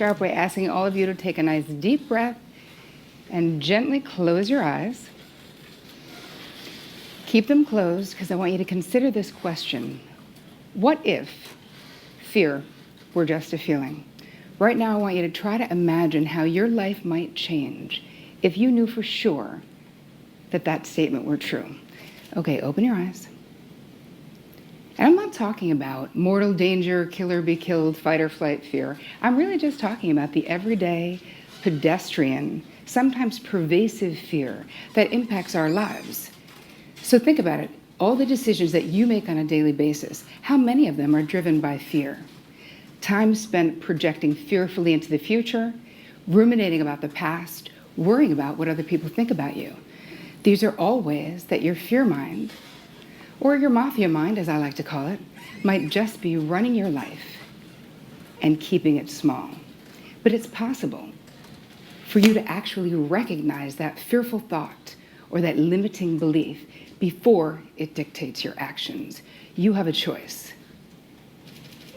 sharp way, asking all of you to take a nice deep breath and gently close your eyes. Keep them closed because I want you to consider this question. What if fear were just a feeling? Right now, I want you to try to imagine how your life might change if you knew for sure that that statement were true. Okay, open your eyes. And I'm not talking about mortal danger, kill or be killed, fight or flight fear. I'm really just talking about the everyday, pedestrian, sometimes pervasive fear that impacts our lives. So think about it. All the decisions that you make on a daily basis, how many of them are driven by fear? Time spent projecting fearfully into the future, ruminating about the past, worrying about what other people think about you. These are all ways that your fear mind, or your mafia mind, as I like to call it, might just be running your life and keeping it small. But it's possible for you to actually recognize that fearful thought or that limiting belief before it dictates your actions. You have a choice.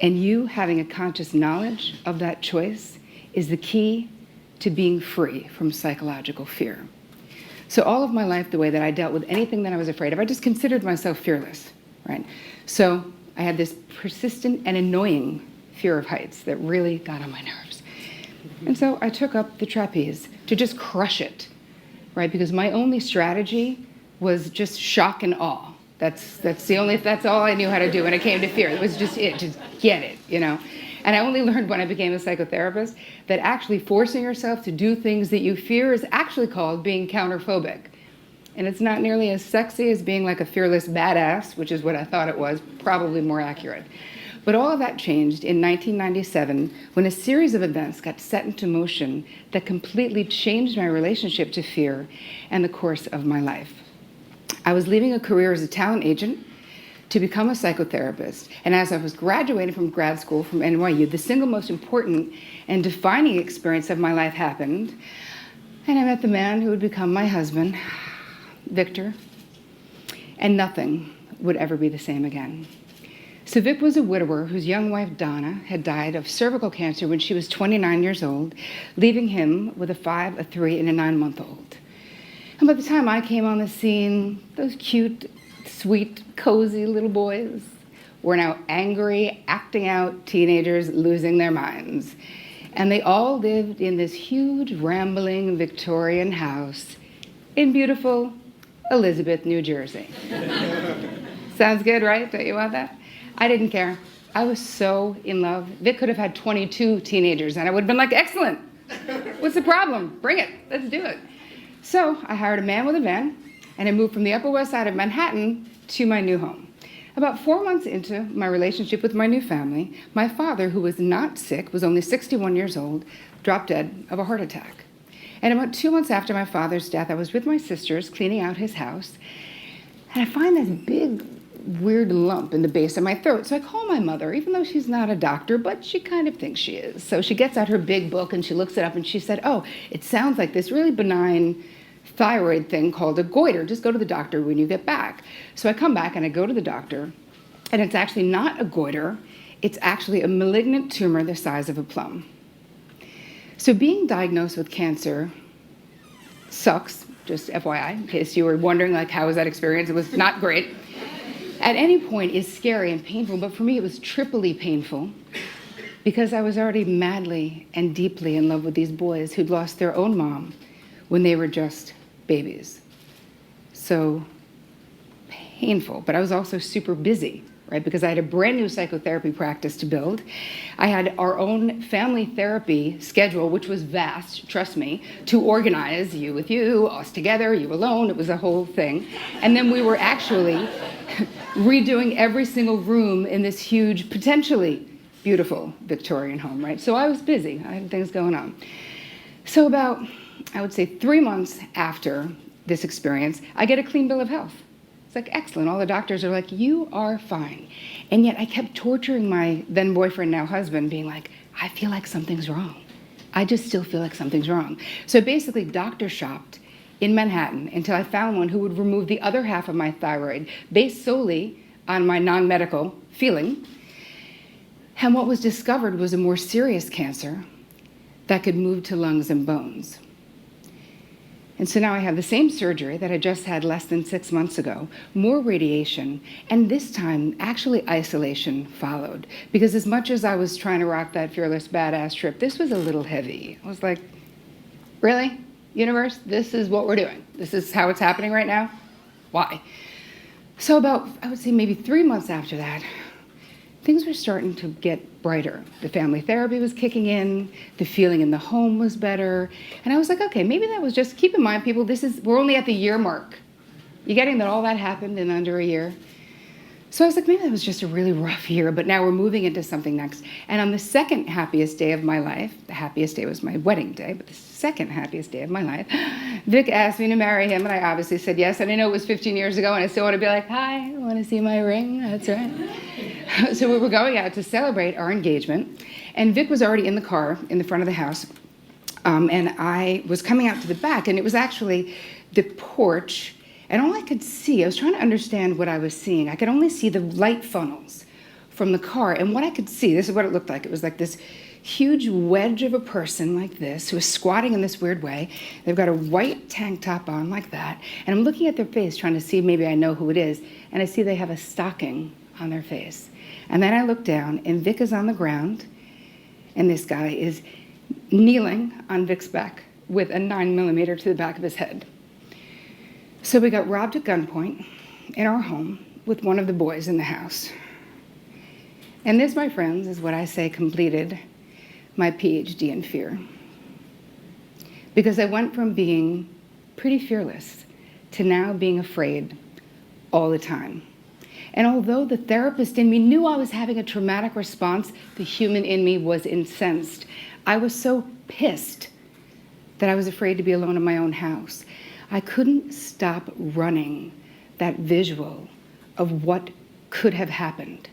And you having a conscious knowledge of that choice is the key to being free from psychological fear. So all of my life, the way that I dealt with anything that I was afraid of, I just considered myself fearless, right? So I had this persistent and annoying fear of heights that really got on my nerves. And so I took up the trapeze to just crush it, right? Because my only strategy was just shock and awe. That's all I knew how to do when it came to fear. It was just get it, you know? And I only learned when I became a psychotherapist that actually forcing yourself to do things that you fear is actually called being counterphobic. And it's not nearly as sexy as being like a fearless badass, which is what I thought it was, probably more accurate. But all of that changed in 1997 when a series of events got set into motion that completely changed my relationship to fear and the course of my life. I was leaving a career as a talent agent to become a psychotherapist. And as I was graduating from grad school from NYU, the single most important and defining experience of my life happened. And I met the man who would become my husband, Victor. And nothing would ever be the same again. So Vic was a widower whose young wife, Donna, had died of cervical cancer when she was 29 years old, leaving him with a 5, a 3, and a 9-month-old. And by the time I came on the scene, those cute, sweet, cozy little boys were now angry, acting out teenagers losing their minds. And they all lived in this huge, rambling Victorian house in beautiful Elizabeth, New Jersey. Sounds good, right? Don't you want that? I didn't care. I was so in love. Vic could have had 22 teenagers, and I would have been like, excellent. What's the problem? Bring it. Let's do it. So I hired a man with a van, and I moved from the Upper West Side of Manhattan to my new home. About 4 months into my relationship with my new family, my father, who was not sick, was only 61 years old, dropped dead of a heart attack. And about 2 months after my father's death, I was with my sisters cleaning out his house, and I find this big, weird lump in the base of my throat. So I call my mother, even though she's not a doctor, but she kind of thinks she is. So she gets out her big book and she looks it up and she said, oh, it sounds like this really benign thyroid thing called a goiter. Just go to the doctor when you get back. So I come back and I go to the doctor, and it's actually not a goiter. It's actually a malignant tumor the size of a plum. So being diagnosed with cancer sucks, just FYI, in case you were wondering, like, how was that experience? It was not great. At any point is scary and painful, but for me it was triply painful because I was already madly and deeply in love with these boys who'd lost their own mom when they were just babies. So painful, but I was also super busy, right? Because I had a brand new psychotherapy practice to build. I had our own family therapy schedule, which was vast, trust me, to organize, you with you, us together, you alone. It was a whole thing. And then we were actually redoing every single room in this huge, potentially beautiful Victorian home, right? So I was busy. I had things going on. So about, I would say, 3 months after this experience, I get a clean bill of health. It's like, excellent. All the doctors are like, you are fine. And yet I kept torturing my then boyfriend, now husband, being like, I feel like something's wrong. I just still feel like something's wrong. So basically doctor shopped in Manhattan until I found one who would remove the other half of my thyroid based solely on my non-medical feeling. And what was discovered was a more serious cancer that could move to lungs and bones. And so now I have the same surgery that I just had less than 6 months ago, more radiation, and this time actually isolation followed. Because as much as I was trying to rock that fearless badass trip, this was a little heavy. I was like, really? Universe, this is what we're doing. This is how it's happening right now? Why? So about, I would say maybe 3 months after that, things were starting to get brighter. The family therapy was kicking in, the feeling in the home was better, and I was like, okay, maybe that was just, keep in mind, people, we're only at the year mark. You getting that all that happened in under a year? So I was like, maybe that was just a really rough year, but now we're moving into something next. And on the second happiest day of my life, the happiest day was my wedding day, but the second happiest day of my life, Vic asked me to marry him, and I obviously said yes, and I know it was 15 years ago, and I still want to be like, hi, want to see my ring? That's right. So we were going out to celebrate our engagement, and Vic was already in the car in the front of the house, and I was coming out to the back, and it was actually the porch. And all I could see, I was trying to understand what I was seeing. I could only see the light funnels from the car. And what I could see, this is what it looked like. It was like this huge wedge of a person like this, who was squatting in this weird way. They've got a white tank top on like that. And I'm looking at their face, trying to see maybe I know who it is. And I see they have a stocking on their face. And then I look down, and Vic is on the ground. And this guy is kneeling on Vic's back with a 9mm to the back of his head. So we got robbed at gunpoint in our home with one of the boys in the house. And this, my friends, is what I say completed my PhD in fear. Because I went from being pretty fearless to now being afraid all the time. And although the therapist in me knew I was having a traumatic response, the human in me was incensed. I was so pissed that I was afraid to be alone in my own house. I couldn't stop running that visual of what could have happened.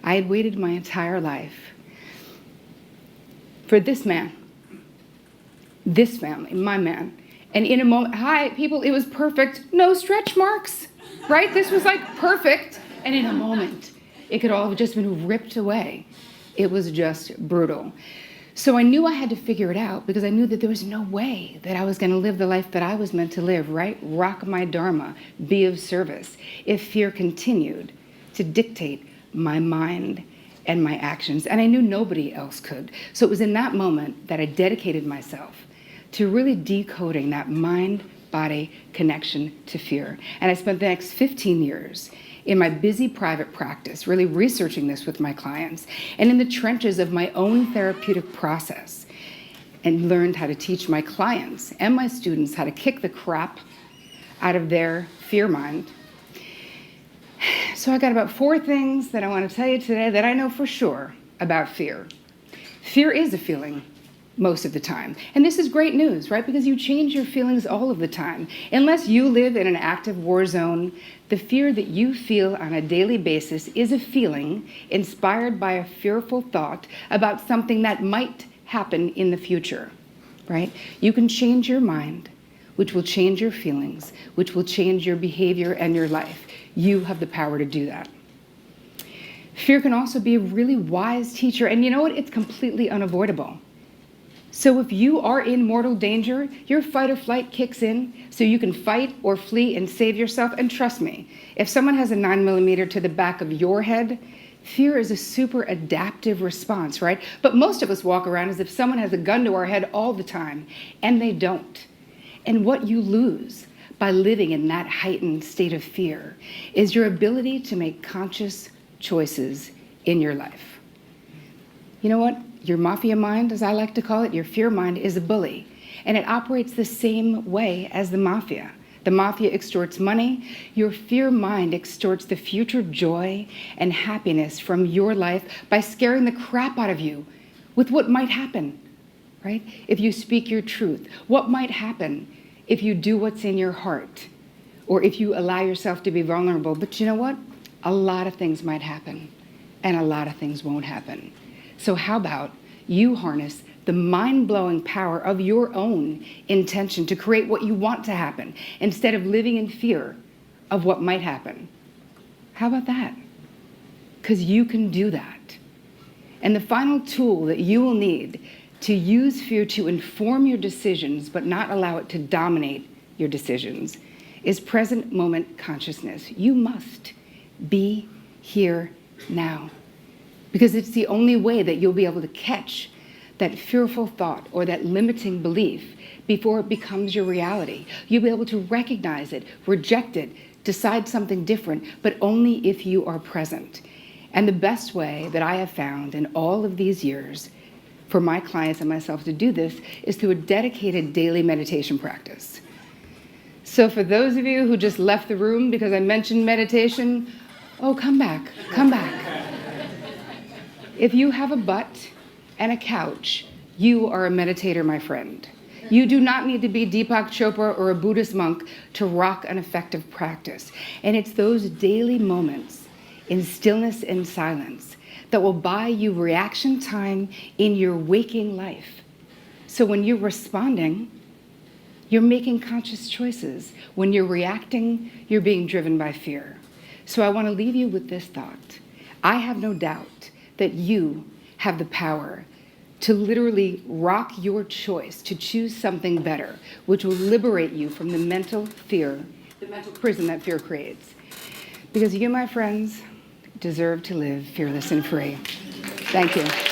I had waited my entire life for this man, this family, my man. And in a moment, hi, people, it was perfect. No stretch marks, right? This was like perfect. And in a moment, it could all have just been ripped away. It was just brutal. So I knew I had to figure it out because I knew that there was no way that I was going to live the life that I was meant to live, right? Rock my dharma, be of service, if fear continued to dictate my mind and my actions. And I knew nobody else could. So it was in that moment that I dedicated myself to really decoding that mind-body connection to fear. And I spent the next 15 years in my busy private practice, really researching this with my clients, and in the trenches of my own therapeutic process, and learned how to teach my clients and my students how to kick the crap out of their fear mind. So I got about 4 things that I want to tell you today that I know for sure about fear. Fear is a feeling most of the time. And this is great news, right? Because you change your feelings all of the time. Unless you live in an active war zone, the fear that you feel on a daily basis is a feeling inspired by a fearful thought about something that might happen in the future, right? You can change your mind, which will change your feelings, which will change your behavior and your life. You have the power to do that. Fear can also be a really wise teacher, and you know what? It's completely unavoidable. So if you are in mortal danger, your fight or flight kicks in so you can fight or flee and save yourself. And trust me, if someone has a 9mm to the back of your head, fear is a super adaptive response, right? But most of us walk around as if someone has a gun to our head all the time, and they don't. And what you lose by living in that heightened state of fear is your ability to make conscious choices in your life. You know what? Your mafia mind, as I like to call it, your fear mind, is a bully. And it operates the same way as the mafia. The mafia extorts money. Your fear mind extorts the future joy and happiness from your life by scaring the crap out of you with what might happen, right? If you speak your truth, what might happen if you do what's in your heart, or if you allow yourself to be vulnerable. But you know what? A lot of things might happen, and a lot of things won't happen. So how about you harness the mind-blowing power of your own intention to create what you want to happen instead of living in fear of what might happen? How about that? Because you can do that. And the final tool that you will need to use fear to inform your decisions but not allow it to dominate your decisions, is present moment consciousness. You must be here now, because it's the only way that you'll be able to catch that fearful thought or that limiting belief before it becomes your reality. You'll be able to recognize it, reject it, decide something different, but only if you are present. And the best way that I have found in all of these years for my clients and myself to do this is through a dedicated daily meditation practice. So for those of you who just left the room because I mentioned meditation, oh, come back, come back. If you have a butt and a couch, you are a meditator, my friend. You do not need to be Deepak Chopra or a Buddhist monk to rock an effective practice. And it's those daily moments in stillness and silence that will buy you reaction time in your waking life. So when you're responding, you're making conscious choices. When you're reacting, you're being driven by fear. So I want to leave you with this thought. I have no doubt that you have the power to literally rock your choice, to choose something better, which will liberate you from the mental fear, the mental prison that fear creates. Because you, my friends, deserve to live fearless and free. Thank you.